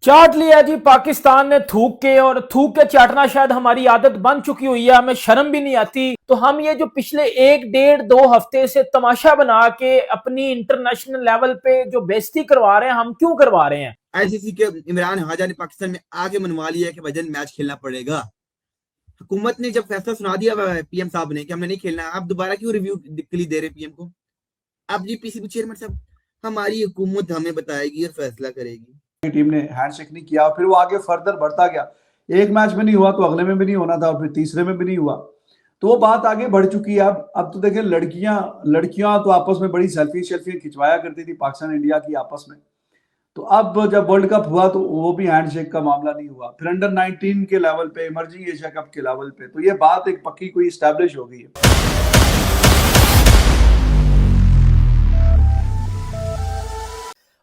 चाट लिया जी पाकिस्तान ने थूक के, और थूक के चाटना शायद हमारी आदत बन चुकी हुई है, हमें शर्म भी नहीं आती। तो हम ये जो पिछले 1 डेढ़ 2 हफ्ते से तमाशा बना के अपनी इंटरनेशनल लेवल पे जो बेइज्जती करवा रहे हैं, हम क्यों करवा रहे हैं? आईसीसी के इमरान हाजा ने पाकिस्तान में आगे मनवा लिया है कि वजन मैच खेलना पड़ेगा। हुकूमत ने जब फैसला सुना दिया पीएम साहब ने कि हमने नहीं खेलना, आप दोबारा क्यों रिव्यू के लिए दे रहे पीएम को? अब जी पीसीबी चेयरमैन साहब, हमारी हुकूमत हमें बताएगी और फैसला करेगी। टीम ने हैंडशेक नहीं किया, फिर वो आगे फर्दर बढ़ता गया। एक मैच में नहीं हुआ तो अगले में भी नहीं होना था, और फिर तीसरे में भी नहीं हुआ। तो वो बात आगे बढ़ चुकी है। अब तो देखें, लड़कियां तो आपस में बड़ी सेल्फी खिंचवाया करती थी पाकिस्तान इंडिया की आपस में। तो अब जब वर्ल्ड कप हुआ तो वो भी हैंडशेक का मामला नहीं हुआ। फिर अंडर 19 के लेवल पे, इमर्जिंग एशिया कप के लेवल पे, तो ये बात एक पक्की कोई स्टैब्लिश हो गई है।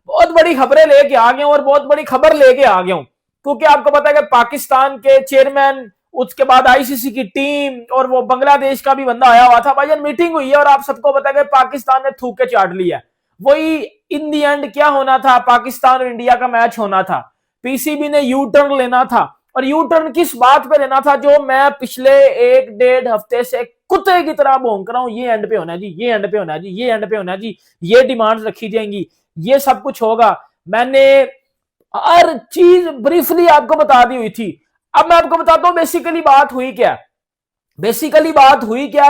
बहुत बड़ी खबरें लेके आ गया हूं, और बहुत बड़ी खबर लेके आ गया हूं, क्योंकि आपको पता है कि पाकिस्तान के चेयरमैन, उसके बाद आईसीसी की टीम, और वो बांग्लादेश का भी बंदा आया हुआ था। भाईजान मीटिंग हुई है और आप सबको पता है कि पाकिस्तान ने थूक के चाट लिया। वही इन दी एंड क्या होना था, पाकिस्तान और इंडिया का मैच होना था। पीसीबी ने यू टर्न लेना था, और यू टर्न किस बात पे लेना था, जो मैं पिछले 1 डेढ़ हफ्ते से कुत्ते की तरह भौंक रहा हूं, ये एंड पे होना जी, ये एंड पे होना जी, ये एंड पे होना जी, ये डिमांड्स रखी जाएंगी, ये सब कुछ होगा। मैंने हर चीज ब्रीफली आपको बता दी हुई थी। अब मैं आपको बताता हूं बेसिकली बात हुई क्या।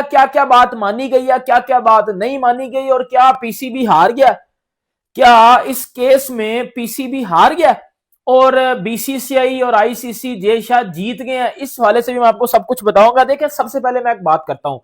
क्या क्या बात मानी गई है, क्या क्या बात नहीं मानी गई, और क्या पीसीबी हार गया? क्या इस केस में पीसीबी हार गया और बीसीसीआई और आईसीसी जे शायद जीत गए हैं? इस हवाले से भी मैं आपको सब कुछ बताऊंगा। देखिए, सबसे पहले मैं एक बात करता हूं।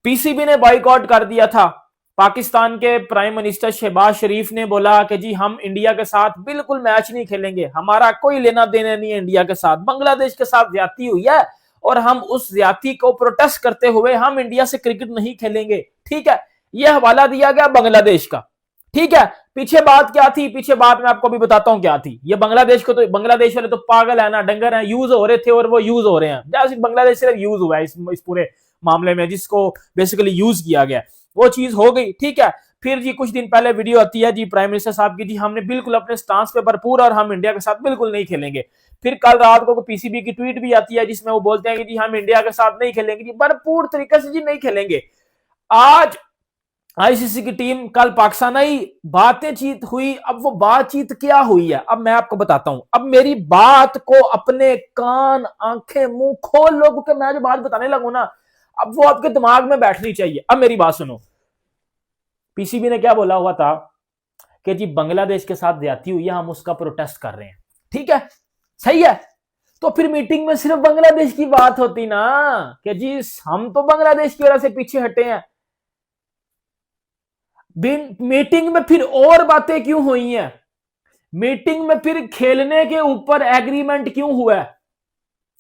पीसीबी ने बॉयकॉट कर दिया था। पाकिस्तान के प्राइम मिनिस्टर शहबाज शरीफ ने बोला कि जी हम इंडिया के साथ बिल्कुल मैच नहीं खेलेंगे, हमारा कोई लेना देना नहीं है इंडिया के साथ, बांग्लादेश के साथ ज्यादती हुई है और हम उस ज्यादती को प्रोटेस्ट करते हुए हम इंडिया से क्रिकेट नहीं खेलेंगे। ठीक है, यह हवाला दिया गया बांग्लादेश का। ठीक है, पीछे बात क्या थी? पीछे बात मैं आपको भी बताता हूं क्या थी। ये बांग्लादेश को तो, बांग्लादेश वाले तो पागल है ना, डंगर है, यूज हो रहे थे और वो यूज हो रहे हैं। जैसे बांग्लादेश सिर्फ यूज हुआ है इस पूरे मामले में, जिसको बेसिकली यूज किया गया, वो चीज हो गई। ठीक है, फिर जी कुछ दिन पहले वीडियो आती है जी प्राइम मिनिस्टर साहब की, जी हमने बिल्कुल अपने स्टांस पे भरपूर और हम इंडिया के साथ बिल्कुल नहीं खेलेंगे। फिर कल रात को पीसीबी की ट्वीट भी आती है जिसमें वो बोलते हैं कि जी हम इंडिया के साथ नहीं खेलेंगे, जी भरपूर तरीके से जी नहीं खेलेंगे। आज आईसीसी की टीम, कल पाकिस्तान आई, बातचीत हुई। अब वो बातचीत क्या हुई है अब मैं आपको बताता हूं। अब मेरी बात को अपने कान आंखें मुंह खोल लो, क्योंकि मैं जो बात बताने लगू ना, अब वो आपके दिमाग में बैठनी चाहिए। अब मेरी बात सुनो। पीसीबी ने क्या बोला हुआ था कि जी बांग्लादेश के साथ ज्यादती हुई है, हम उसका प्रोटेस्ट कर रहे हैं। ठीक है, सही है। तो फिर मीटिंग में सिर्फ बांग्लादेश की बात होती ना, कि जी हम तो बांग्लादेश की वजह से पीछे हटे हैं। मीटिंग में फिर और बातें क्यों हुई हैं? मीटिंग में फिर खेलने के ऊपर एग्रीमेंट क्यों हुआ है?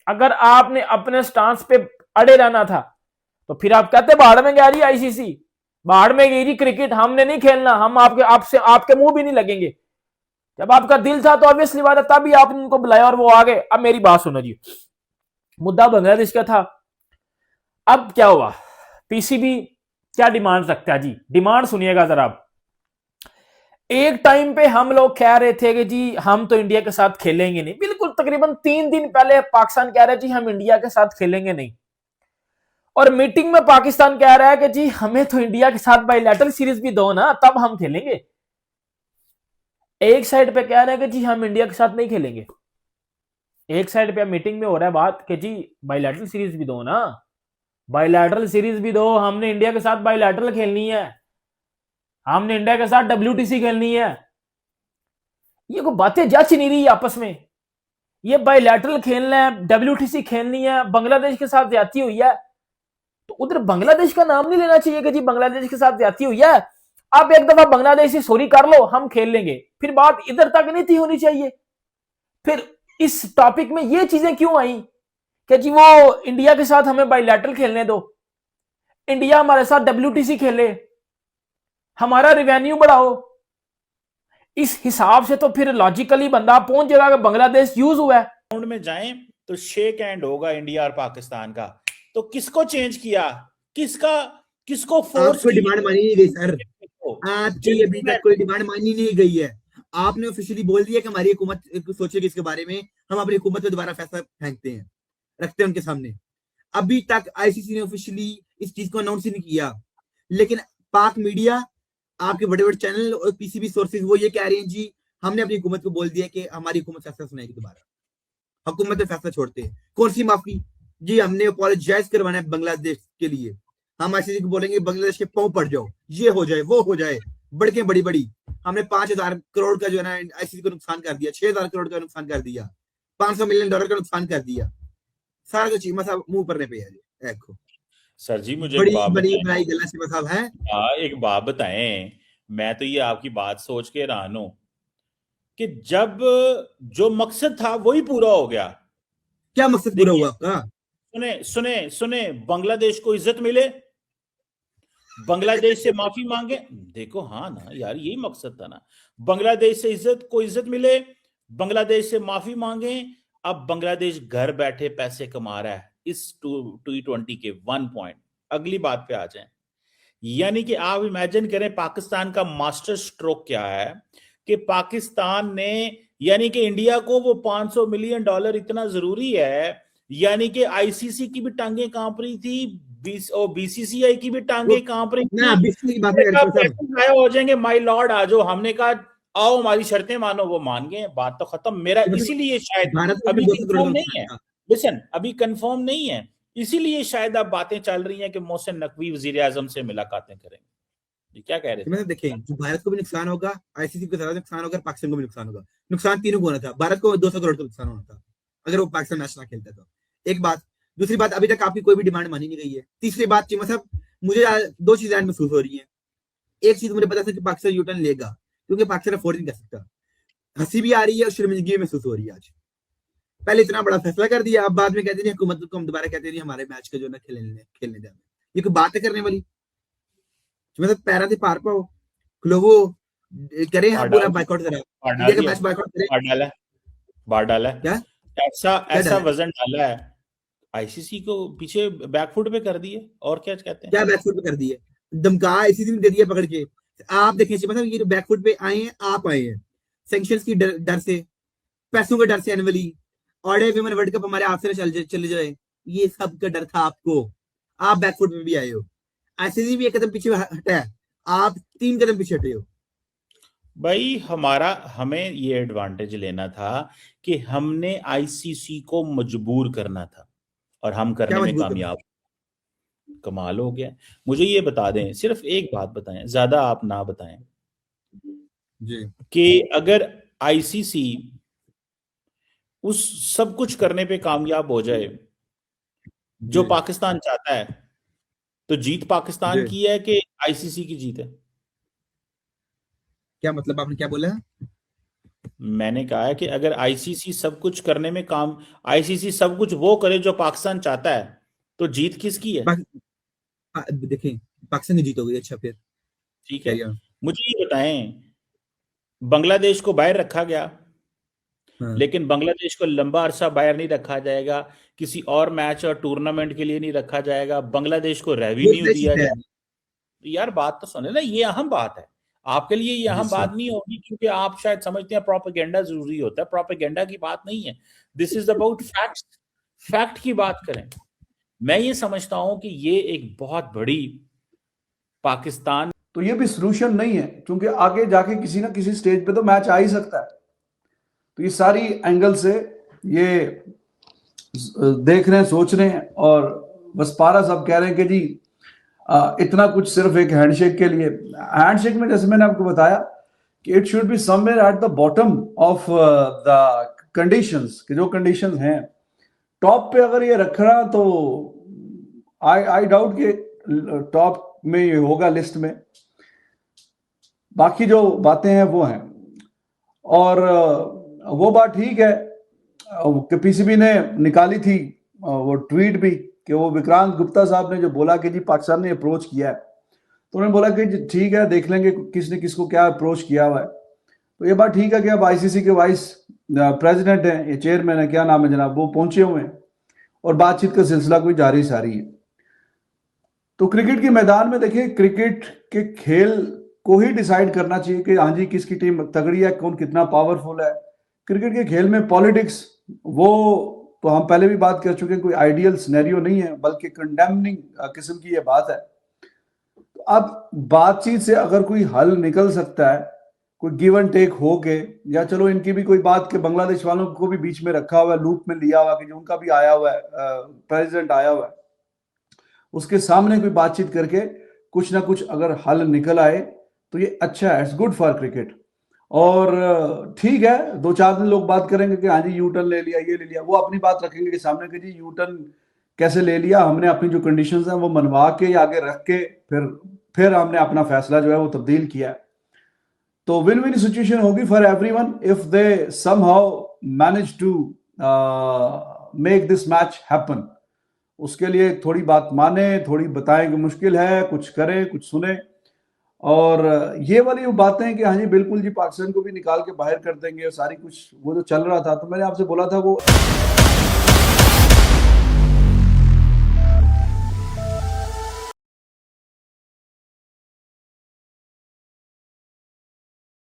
अगर आपने अपने स्टांस पे अड़े रहना था तो फिर आप कहते बाहर में गया रही आईसीसी, बाहर में गई रही क्रिकेट, हमने नहीं खेलना, हम आपके मुंह भी नहीं लगेंगे। जब आपका दिल था तो ऑब्वियसली बात है, तभी आपने उनको बुलाया और वो आ गए। अब मेरी बात सुनो जी, मुद्दा बांग्लादेश का था। अब क्या हुआ? पीसीबी क्या डिमांड रखता है जी? डिमांड सुनिएगा जरा। एक टाइम पे हम लोग कह रहे थे कि जी हम तो इंडिया के साथ खेलेंगे नहीं, बिल्कुल तकरीबन 3 दिन पहले पाकिस्तान कह रहे जी हम इंडिया के साथ खेलेंगे नहीं, और मीटिंग में पाकिस्तान कह रहा है कि जी हमें तो इंडिया के साथ बायलैटरल सीरीज भी दो ना, तब हम खेलेंगे। एक साइड पे कह रहे हैं कि जी हम इंडिया के साथ नहीं खेलेंगे, एक साइड पे मीटिंग में हो रहा है बात कि जी बायलैटरल सीरीज भी दो ना, बायलैटरल सीरीज भी दो, हमने इंडिया के साथ बायलैटरल खेलनी है, हमने इंडिया के साथ डब्ल्यूटीसी खेलनी है। ये कोई बातें जच नहीं रही आपस में। ये बायलैटरल खेलना है, डब्ल्यूटीसी खेलनी है, बांग्लादेश के साथ ज्यादती हुई है, तो उधर बांग्लादेश का नाम नहीं लेना चाहिए कि जी बांग्लादेश के साथ ज्यादती हुई है, आप एक दफा बांग्लादेश से सॉरी कर लो, हम खेल लेंगे। फिर बात इधर तक नहीं थी होनी चाहिए। फिर इस टॉपिक में ये चीजें क्यों आई कि जी वो इंडिया के साथ हमें बायलैटरल खेलने दो, इंडिया हमारे साथ डब्ल्यूटीसी खेले, हमारा रेवेन्यू बढ़ाओ। इस हिसाब से तो फिर लॉजिकली बंदा पहुंच जाएगा कि बांग्लादेश यूज हुआ है। राउंड में जाएं तो शेक हैंड होगा इंडिया और पाकिस्तान का। तो किसको चेंज किया, किसको फोर्स आपको डिमांड मानी नहीं गई सर, आपकी अभी तक कोई डिमांड मानी नहीं गई है। आपने ऑफिशियली बोल दिया कि हमारी हुकूमत सोचेगी इसके बारे में, हम अपनी हुकूमत पे दोबारा फैसला फेंकते हैं, रखते हैं उनके सामने। अभी तक आईसीसी ने ऑफिशियली इस चीज को अनाउंस ही नहीं किया, लेकिन पाक मीडिया, आपके बड़े बड़े चैनल और पीसीबी सोर्सेज वो ये कह रहे हैं जी हमने अपनी हुकूमत को बोल दिया कि हमारी हुकूमत फैसला सुनाएगी दोबारा, हुकूमत में फैसला छोड़ते हैं। कौन सी माफी जी, हमने अपोलोजाइज करवाना है बांग्लादेश के लिए, हम आईसीसी को बोलेंगे बांग्लादेश के पांव पड़ जाओ, ये हो जाए वो हो जाए, बड़के बड़ी बड़ी। हमने 5,000 करोड़ का जो है ना आईसीसी को नुकसान कर दिया, 6,000 करोड़ का नुकसान कर दिया, $500 मिलियन का नुकसान कर दिया, सारा जो चीमा साहब मुंह परने पे है जी। देखो सर जी मुझे बड़ी एक बात बड़ी बताएं, बनाई गला चीमा साहब है। हाँ एक बात बताएं, मैं तो ये आपकी बात सोच के हैरान हूं कि जब जो मकसद था वही पूरा हो गया। क्या मकसद पूरा देखिए हुआ आपका? सुने सुने सुने, बांग्लादेश को इज्जत मिले, बांग्लादेश से माफी मांगे, देखो हाँ ना यार यही मकसद था ना, बांग्लादेश से इज्जत मिले, बांग्लादेश से माफी मांगे। अब बांग्लादेश घर बैठे पैसे कमा रहा है इस T20 के 1 पॉइंट। अगली बात पे आ जाए, यानी कि आप इमेजिन करें पाकिस्तान का मास्टर स्ट्रोक क्या है कि पाकिस्तान ने, यानी कि इंडिया को वो $500 मिलियन इतना जरूरी है, यानी कि आईसीसी की भी टांगे कांप रही थी, बीसीसीआई की भी टांगे कांप रही ना थी, बीसीसीआई की बात नहीं कर रहे साहब। आया हो जाएंगे माय लॉर्ड आ जाओ, हमने कहा आओ हमारी शर्तें मानो, वो मान गए, बात तो खत्म। मेरा इसीलिए शायद भारत में अभी 200 करोड़ कंफर्म का नहीं है, नुकसान था। लिसन अभी कंफर्म नहीं है, इसीलिए शायद अब बातें चल रही हैं कि मोहसिन नकवी वजीर आजम से मुलाकातें करेंगे। ये क्या कह रहे थे? मतलब देखें, जो भारत को भी नुकसान होगा, आईसीसी को ज्यादा नुकसान होगा, पाकिस्तान को भी नुकसान होगा। नुकसान तीनों को होना था, भारत को 200 करोड़ का नुकसान होना था अगर वो पाकिस्तान मैच ना खेलता तो। एक बात, दूसरी बात, अभी तक आपकी कोई भी डिमांड मानी नहीं गई है। तीसरी बात चीमा साहब, मुझे 2 चीजें महसूस हो रही है। एक चीज मुझे पता था कि पाकिस्तान यूटर्न लेगा, क्योंकि पाकिस्तान अफोर्ड नहीं कर सकता। हंसी भी आ रही है और शर्मिंदगी भी महसूस हो रही है। आज पहले इतना बड़ा फैसला कर दिया, अब बाद में कहते नहीं हुकूमत को हम दोबारा कहते नहीं हमारे मैच का जो ना खेलने दें। ये कोई बात है करने वाली? मतलब पैरा से पार पाओ, खलोवो, करें हम पूरा बाइकआउट करें, इंडिया का मैच बाइकआउट करें। बार डाला है क्या ऐसा क्या डाला? वजन डाला है, आईसीसी को पीछे बैकफुट पे कर दिए, और क्या कहते हैं, क्या बैकफुट पे कर दिए, धमका इसी दिन दे दिया पकड़ के। आप देखिए मतलब ये बैकफुट पे आए हैं, आप आए हैं सैंक्शंस की डर से, पैसों के डर से, एनुअली ऑडे विमेन वर्ल्ड कप हमारे हाथ से चले जाए, ये सब का डर था आपको। आप बैकफुट में भी आए हो, आईसीसी भी एक कदम पीछे हटा है, आप 3 कदम पीछे हटे हो। भाई हमें ये एडवांटेज लेना था कि हमने आईसीसी को मजबूर करना था, और हम करने में कामयाब। कमाल हो गया। मुझे ये बता दें, सिर्फ एक बात बताएं, ज्यादा आप ना बताएं जी, कि अगर आईसीसी उस सब कुछ करने पे कामयाब हो जाए जो पाकिस्तान चाहता है, तो जीत पाकिस्तान की है कि आईसीसी की जीत है? क्या मतलब, आपने क्या बोला? मैंने कहा है कि अगर आईसीसी सब कुछ करने में आईसीसी सब कुछ वो करे जो पाकिस्तान चाहता है, तो जीत किसकी है? देखें, पाकिस्तान की जीत हो गई। अच्छा फिर ठीक है, मुझे ये बताएं, बांग्लादेश को बाहर रखा गया, लेकिन बांग्लादेश को लंबा अरसा बाहर नहीं रखा जाएगा, किसी और मैच और टूर्नामेंट के लिए नहीं रखा जाएगा, बांग्लादेश को रेवेन्यू दिया जाएगा। तो यार बात तो सुने ना, ये अहम बात है। आपके लिए ये अहम बात नहीं होगी क्योंकि आप शायद समझते हैं प्रोपेगेंडा जरूरी होता है, प्रोपेगेंडा की बात नहीं है, this is about facts, fact की बात करें। मैं ये समझता हूं कि ये एक बहुत बड़ी पाकिस्तान, तो ये भी सोल्यूशन नहीं है, क्योंकि आगे जाके किसी ना किसी स्टेज पे तो मैच आ ही सकता है। तो ये सारी एंगल से ये देख रहे हैं, सोच रहे हैं, और बस पारा साहब कह रहे हैं कि जी इतना कुछ सिर्फ एक हैंडशेक के लिए। हैंडशेक में जैसे मैंने आपको बताया कि it should be somewhere at the bottom of the conditions, कि जो कंडीशंस हैं टॉप पे अगर ये रखना, तो आई डाउट कि टॉप में ये होगा लिस्ट में। बाकी जो बातें हैं वो हैं, और वो बात ठीक है कि पीसीबी ने निकाली थी वो ट्वीट भी, कि वो विक्रांत गुप्ता साहब ने जो बोला कि जी पाकिस्तान ने अप्रोच किया है, तो उन्होंने बोला कि ठीक है देख लेंगे किसने किसको क्या अप्रोच किया हुआ है। तो ये बात ठीक है कि अब आईसीसी के वाइस प्रेसिडेंट हैं, ये चेयरमैन है, क्या नाम है जनाब, वो पहुंचे हुए हैं और बातचीत का सिलसिला कोई जारी है। तो क्रिकेट के मैदान में देखिए, क्रिकेट के खेल को ही डिसाइड करना चाहिए कि हाँ जी किसकी टीम तगड़ी है, कौन कितना पावरफुल है। क्रिकेट के खेल में पॉलिटिक्स वो तो हम पहले भी बात कर चुके हैं, कोई आइडियल सिनेरियो नहीं है, बल्कि कंडेमनिंग किस्म की ये बात है। तो अब बातचीत से अगर कोई हल निकल सकता है, कोई गिव एंड टेक हो के, या चलो इनकी भी कोई बात के बांग्लादेश वालों को भी बीच में रखा हुआ है, लूप में लिया हुआ कि जो उनका भी आया हुआ है, प्रेसिडेंट आया हुआ है, उसके सामने कोई बातचीत करके कुछ ना कुछ अगर हल निकल आए तो ये अच्छा है, इट्स गुड फॉर क्रिकेट। और ठीक है, 2-4 दिन लोग बात करेंगे कि हाँ जी यू टर्न ले लिया, ये ले लिया, वो अपनी बात रखेंगे कि सामने कि जी यू टर्न कैसे ले लिया, हमने अपनी जो कंडीशंस हैं वो मनवा के आगे रख के फिर हमने अपना फैसला जो है वो तब्दील किया है। तो विन विन सिचुएशन होगी for everyone if they somehow manage to make this match happen. उसके लिए थोड़ी बात माने, थोड़ी बताएं कि मुश्किल है, कुछ करें, कुछ सुने। और ये वाली वो बातें हैं कि हाँ जी बिल्कुल जी पाकिस्तान को भी निकाल के बाहर कर देंगे, सारी कुछ वो जो चल रहा था, तो मैंने आपसे बोला था वो